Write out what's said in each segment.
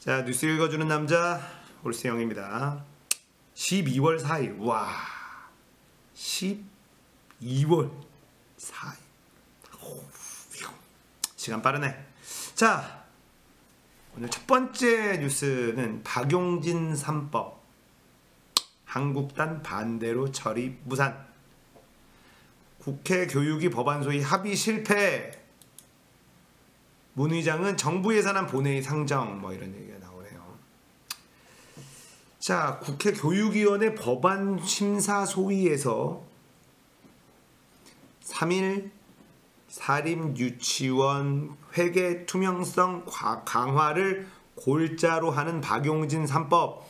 자, 뉴스 읽어주는 남자 올세영입니다. 12월 4일. 와, 12월 4일. 시간 빠르네. 자, 오늘 첫 번째 뉴스는 박용진 3법. 한국단 반대로 처리 무산. 국회 교육위 법안 소위 합의 실패. 문 의장은 정부 예산안 본회의 상정 이런 얘기가 나오네요. 자, 국회 교육위원회 법안 심사 소위에서 3일 사립 유치원 회계 투명성 강화를 골자로 하는 박용진 3법,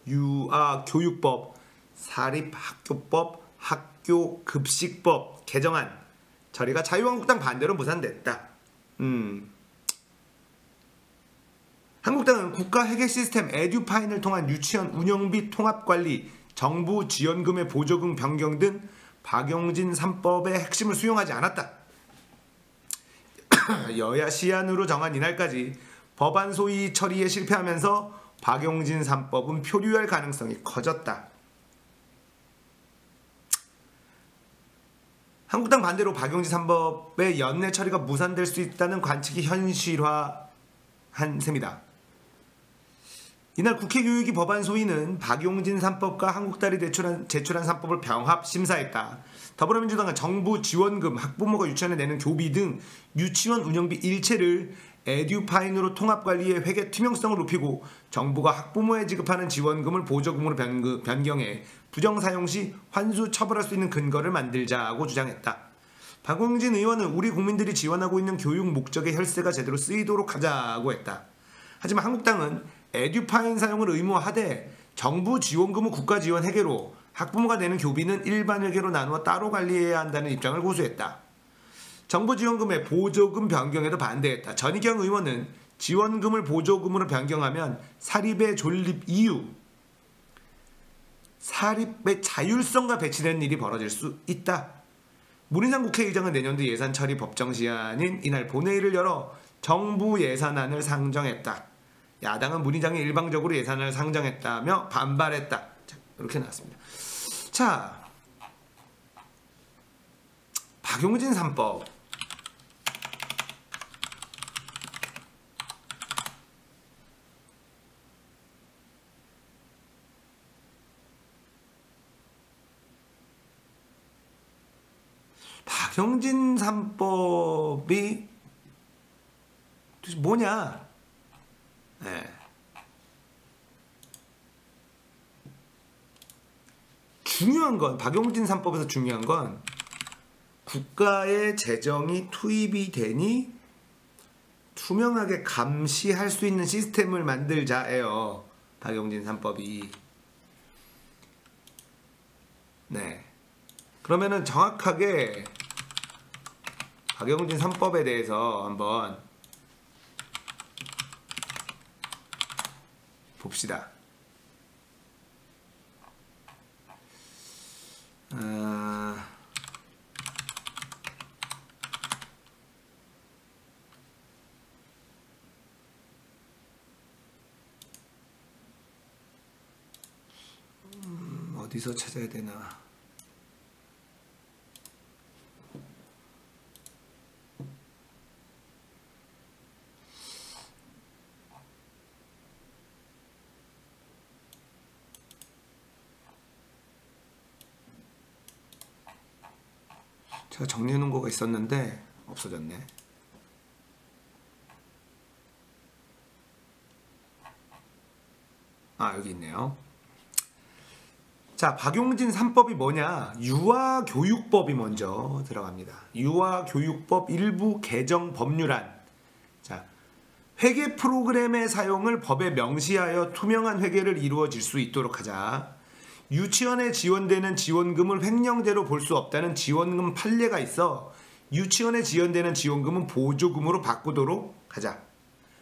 유아교육법, 사립학교법, 학교급식법 개정안 처리가 자유한국당 반대로 무산됐다. 한국당은 국가 회계 시스템 에듀파인을 통한 유치원 운영비 통합관리, 정부 지원금의 보조금 변경 등 박용진 3법의 핵심을 수용하지 않았다. 여야 시한으로 정한 이날까지 법안 소위 처리에 실패하면서 박용진 3법은 표류할 가능성이 커졌다. 한국당 반대로 박용진 3법의 연내 처리가 무산될 수 있다는 관측이 현실화한 셈이다. 이날 국회교육위 법안 소위는 박용진 3법과 한국당이 제출한 3법을 병합 심사했다. 더불어민주당은 정부 지원금, 학부모가 유치원에 내는 교비 등 유치원 운영비 일체를 에듀파인으로 통합관리의 회계 투명성을 높이고 정부가 학부모에 지급하는 지원금을 보조금으로 변경해 부정사용 시 환수 처벌할 수 있는 근거를 만들자고 주장했다. 박용진 의원은 우리 국민들이 지원하고 있는 교육 목적의 혈세가 제대로 쓰이도록 하자고 했다. 하지만 한국당은 에듀파인 사용을 의무화하되 정부 지원금은 국가 지원 회계로, 학부모가 내는 교비는 일반 회계로 나누어 따로 관리해야 한다는 입장을 고수했다. 정부 지원금의 보조금 변경에도 반대했다. 전희경 의원은 지원금을 보조금으로 변경하면 사립의 존립 이유, 사립의 자율성과 배치되는 일이 벌어질 수 있다. 문희상 국회의장은 내년도 예산 처리 법정 시한인 이날 본회의를 열어 정부 예산안을 상정했다. 야당은 문 의장이 일방적으로 예산을 상정했다며 반발했다. 자, 이렇게 나왔습니다. 자, 박용진 3법. 박용진 3법이 도대체 뭐냐? 네. 중요한 건, 박용진 3법에서 중요한 건 국가의 재정이 투입이 되니 투명하게 감시할 수 있는 시스템을 만들자예요. 박용진 3법이. 네. 그러면은 정확하게 박용진 3법에 대해서 한번 봅시다. 어디서 찾아야 되나? 제가 정리해 놓은 거가 있었는데 없어졌네. 아, 여기 있네요. 자, 박용진 3법이 뭐냐? 유아교육법이 먼저 들어갑니다. 유아교육법 일부 개정 법률안. 자, 회계 프로그램의 사용을 법에 명시하여 투명한 회계를 이루어질 수 있도록 하자. 유치원에 지원되는 지원금을 횡령제로 볼 수 없다는 지원금 판례가 있어 유치원에 지원되는 지원금은 보조금으로 바꾸도록 하자.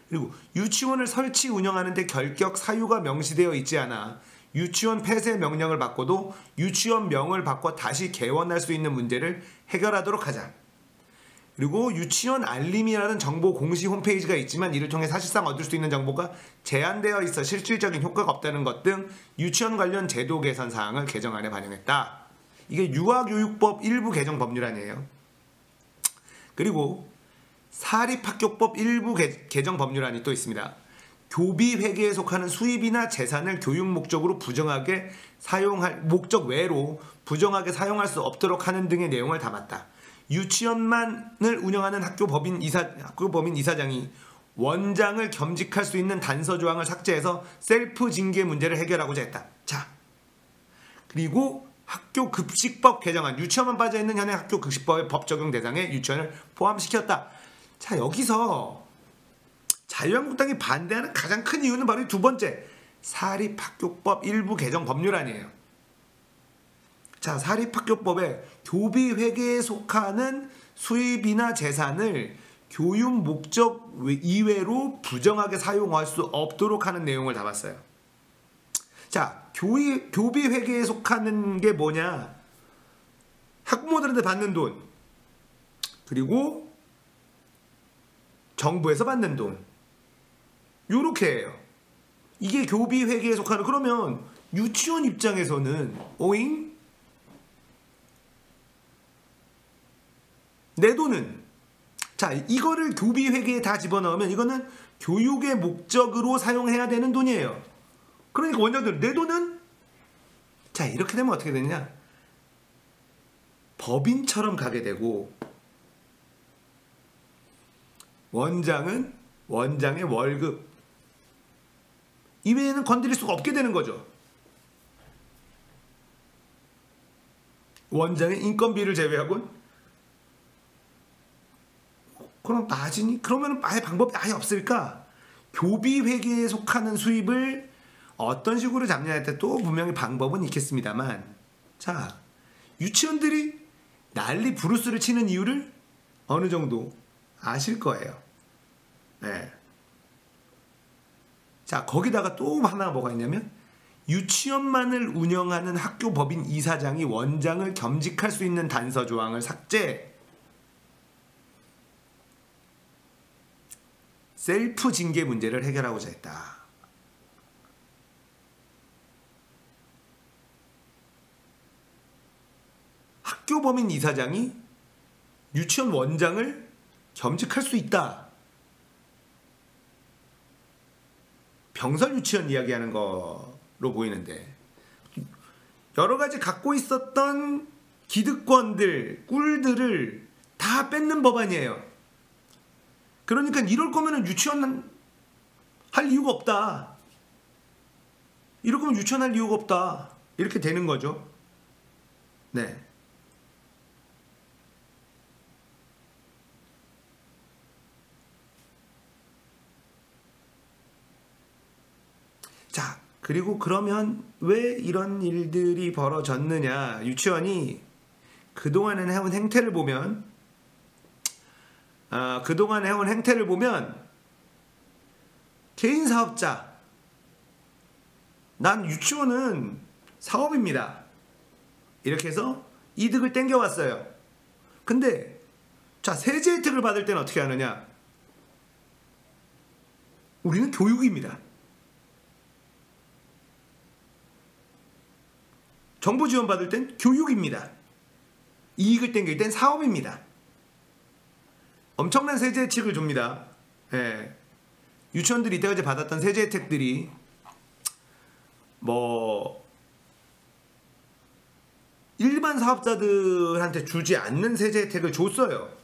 그리고 유치원을 설치 운영하는 데 결격 사유가 명시되어 있지 않아 유치원 폐쇄 명령을 받고도 유치원 명을 바꿔 다시 개원할 수 있는 문제를 해결하도록 하자. 그리고 유치원 알림이라는 정보 공식 홈페이지가 있지만 이를 통해 사실상 얻을 수 있는 정보가 제한되어 있어 실질적인 효과가 없다는 것 등 유치원 관련 제도 개선 사항을 개정안에 반영했다. 이게 유아교육법 일부 개정 법률안이에요. 그리고 사립학교법 일부 개정 법률안이 또 있습니다. 교비회계에 속하는 수입이나 재산을 교육 목적으로 부정하게 사용할 목적 외로 부정하게 사용할 수 없도록 하는 등의 내용을 담았다. 유치원만을 운영하는 학교법인 이사장이 원장을 겸직할 수 있는 단서 조항을 삭제해서 셀프 징계 문제를 해결하고자 했다. 자, 그리고 학교 급식법 개정안, 유치원만 빠져있는 현행 학교 급식법의 법 적용 대상에 유치원을 포함시켰다. 자, 여기서 자유한국당이 반대하는 가장 큰 이유는 바로 이 두 번째, 사립학교법 일부 개정 법률안이에요. 자, 사립학교법에 교비회계에 속하는 수입이나 재산을 교육 목적 이외로 부정하게 사용할 수 없도록 하는 내용을 담았어요. 자, 교비회계에 속하는 게 뭐냐? 학부모들한테 받는 돈, 그리고 정부에서 받는 돈, 요렇게 해요. 이게 교비회계에 속하는. 그러면 유치원 입장에서는 오잉? 내 돈은, 자, 이거를 교비회계에 다 집어넣으면 이거는 교육의 목적으로 사용해야 되는 돈이에요. 그러니까 원장들, 내 돈은, 자, 이렇게 되면 어떻게 되느냐? 법인처럼 가게 되고, 원장은 원장의 월급 이외에는 건드릴 수가 없게 되는 거죠. 원장의 인건비를 제외하고는. 그럼 마진이, 그러면 아예 방법이 아예 없을까? 교비회계에 속하는 수입을 어떤 식으로 잡냐에 따라 또 분명히 방법은 있겠습니다만, 자, 유치원들이 난리 부르스를 치는 이유를 어느 정도 아실 거예요. 네. 자, 거기다가 또 하나 뭐가 있냐면, 유치원만을 운영하는 학교 법인 이사장이 원장을 겸직할 수 있는 단서 조항을 삭제, 셀프 징계 문제를 해결하고자 했다. 학교 법인 이사장이 유치원 원장을 겸직할 수 있다. 병설 유치원 이야기하는 거로 보이는데, 여러 가지 갖고 있었던 기득권들, 꿀들을 다 뺏는 법안이에요. 그러니까 이럴 거면 유치원 할 이유가 없다. 이럴 거면 유치원 할 이유가 없다. 이렇게 되는 거죠. 네. 자, 그리고 그러면 왜 이런 일들이 벌어졌느냐? 유치원이 그동안 해온 행태를 보면, 개인 사업자, 난 유치원은 사업입니다, 이렇게 해서 이득을 땡겨왔어요. 근데 자, 세제 혜택을 받을 때는 어떻게 하느냐? 우리는 교육입니다. 정부 지원 받을 땐 교육입니다. 이익을 땡길 땐 사업입니다. 엄청난 세제 혜택을 줍니다. 예. 유치원들이 이때까지 받았던 세제 혜택들이 뭐 일반 사업자들한테 주지 않는 세제 혜택을 줬어요.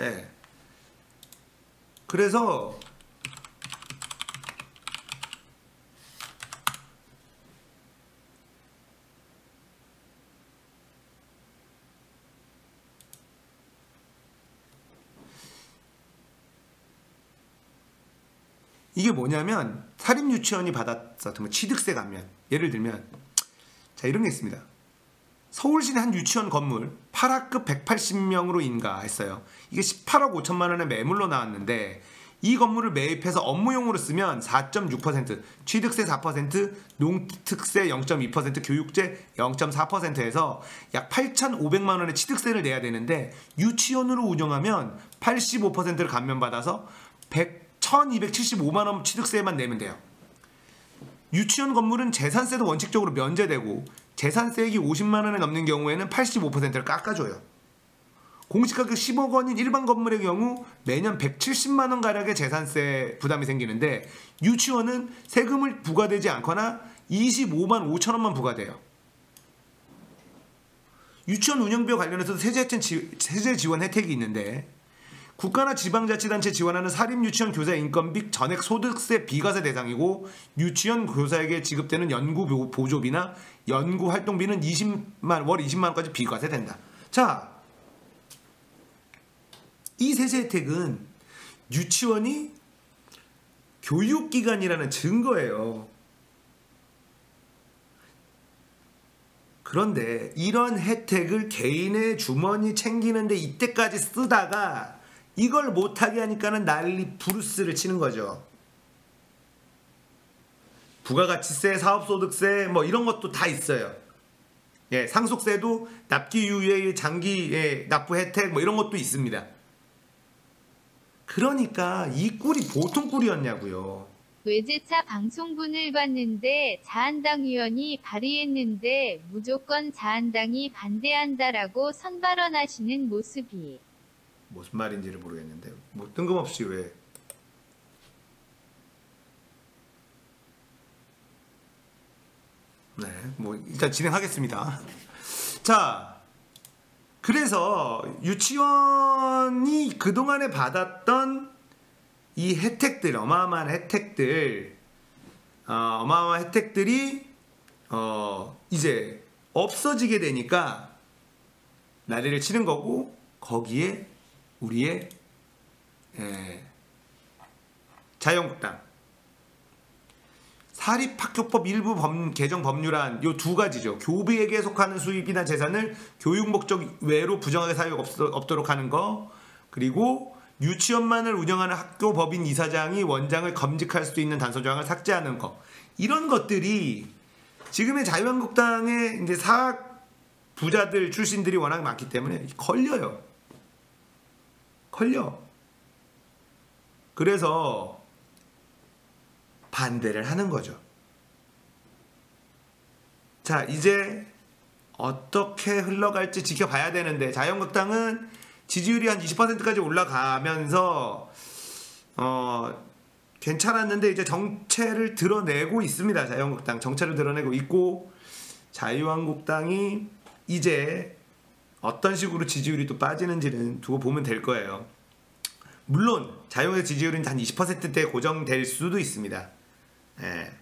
예. 그래서 이게 뭐냐면, 사립유치원이 받았었던 뭐 취득세 감면, 예를 들면 자, 이런 게 있습니다. 서울시내 한 유치원 건물 8학급 180명으로 인가했어요. 이게 18억 5천만 원의 매물로 나왔는데, 이 건물을 매입해서 업무용으로 쓰면 4.6%, 취득세 4%, 농특세 0.2%, 교육세 0.4%에서 약 8,500만 원의 취득세를 내야 되는데 유치원으로 운영하면 85%를 감면받아서 1,275만 원 취득세만 내면 돼요. 유치원 건물은 재산세도 원칙적으로 면제되고 재산세액이 50만 원에 넘는 경우에는 85%를 깎아줘요. 공시가격 10억 원인 일반 건물의 경우 매년 170만 원 가량의 재산세 부담이 생기는데 유치원은 세금을 부과되지 않거나 25만 5천 원만 부과돼요. 유치원 운영비와 관련해서도 세제 지원 혜택이 있는데 국가나 지방자치단체 지원하는 사립유치원 교사 인건비 전액 소득세 비과세 대상이고 유치원 교사에게 지급되는 연구 보조비나 연구 활동비는 월 20만 원까지 비과세 된다. 자, 이 세제 혜택은 유치원이 교육기관이라는 증거예요. 그런데 이런 혜택을 개인의 주머니 챙기는데 이때까지 쓰다가 이걸 못하게 하니까는 난리 부르스를 치는 거죠. 부가가치세, 사업소득세 뭐 이런 것도 다 있어요. 예, 상속세도 납기 이후의 장기 납부 혜택 뭐 이런 것도 있습니다. 그러니까 이 꿀이 보통 꿀이었냐고요. 외제차 방송분을 봤는데 자한당 의원이 발의했는데 무조건 자한당이 반대한다라고 선발언하시는 모습이. 무슨 말인지를 모르겠는데 뭐 뜬금없이 왜. 네, 뭐 일단 진행하겠습니다. 자, 그래서 유치원이 그동안에 받았던 이 혜택들, 어마어마한 혜택들이 이제 없어지게 되니까 난리를 치는 거고 거기에 우리의 자유한국당 사립학교법 일부 개정 법률안 요 두 가지죠. 교비에게 속하는 수입이나 재산을 교육 목적 외로 부정하게 사용 없도록 하는 거, 그리고 유치원만을 운영하는 학교 법인 이사장이 원장을 검직할 수 있는 단서 조항을 삭제하는 거, 이런 것들이 지금의 자유한국당의 이제 사학 부자들 출신들이 워낙 많기 때문에 걸려. 그래서 반대를 하는 거죠. 자, 이제 어떻게 흘러갈지 지켜봐야 되는데 자유한국당은 지지율이 한 20%까지 올라가면서 괜찮았는데 이제 정체를 드러내고 있습니다. 자유한국당 정체를 드러내고 있고 자유한국당이 이제 어떤 식으로 지지율이 또 빠지는지는 두고 보면 될 거예요. 물론 자유한국당 지지율은 한 20%대에 고정될 수도 있습니다. 예.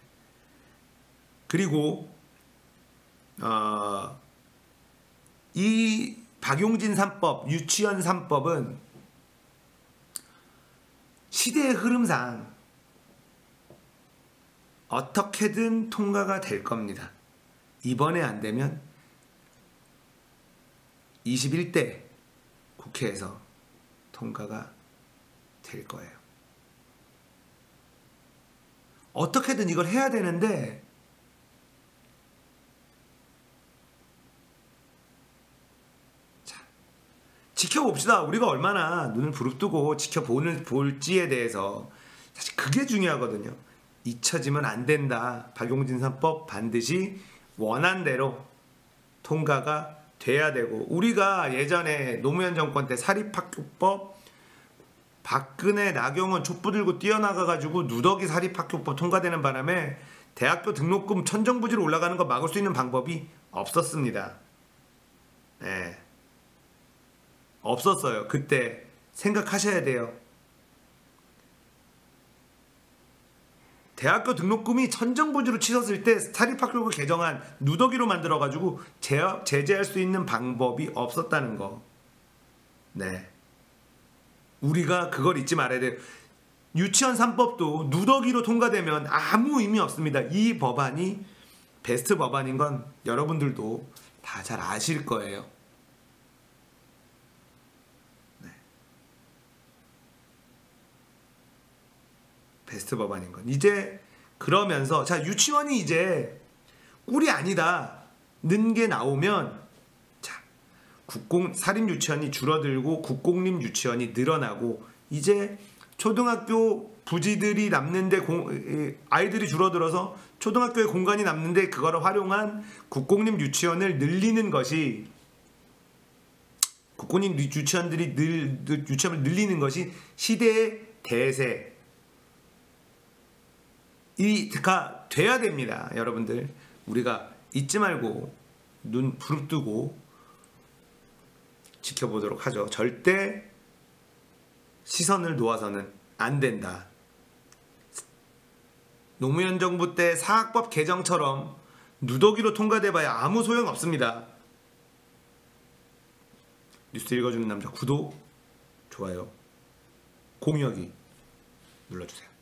그리고 이 박용진 3법, 유치원 3법은 시대의 흐름상 어떻게든 통과가 될 겁니다. 이번에 안 되면 21대 국회에서 통과가 될 거예요. 어떻게든 이걸 해야 되는데 자, 지켜봅시다. 우리가 얼마나 눈을 부릅뜨고 볼지에 대해서 사실 그게 중요하거든요. 잊혀지면 안 된다. 박용진 3법 반드시 원안대로 통과가 돼야 되고, 우리가 예전에 노무현 정권 때 사립학교법 박근혜, 나경원 촛불 들고 뛰어나가가지고 누더기 사립학교법 통과되는 바람에 대학교 등록금 천정부지로 올라가는 거 막을 수 있는 방법이 없었습니다. 네. 없었어요. 그때 생각하셔야 돼요. 대학교 등록금이 천정부지로 치솟을 때 사립학교를 개정한 누더기로 만들어가지고 제재할 수 있는 방법이 없었다는 거. 네. 우리가 그걸 잊지 말아야 돼요. 유치원 3법도 누더기로 통과되면 아무 의미 없습니다. 이 법안이 베스트 법안인 건 여러분들도 다 잘 아실 거예요. 네. 베스트 법안인 건. 이제 그러면서 자, 유치원이 이제 꿀이 아니다는 게 나오면 자, 사립 유치원이 줄어들고 국공립 유치원이 늘어나고 이제 초등학교 부지들이 남는데 아이들이 줄어들어서 초등학교에 공간이 남는데 그거를 활용한 국공립 유치원을 늘리는 것이 국공립 유치원을 늘리는 것이 시대의 대세가 돼야 됩니다. 여러분들 우리가 잊지 말고 눈 부릅뜨고 지켜보도록 하죠. 절대 시선을 놓아서는 안 된다. 노무현 정부 때 사학법 개정처럼 누더기로 통과돼봐야 아무 소용 없습니다. 뉴스 읽어주는 남자 구독, 좋아요, 공유하기 눌러주세요.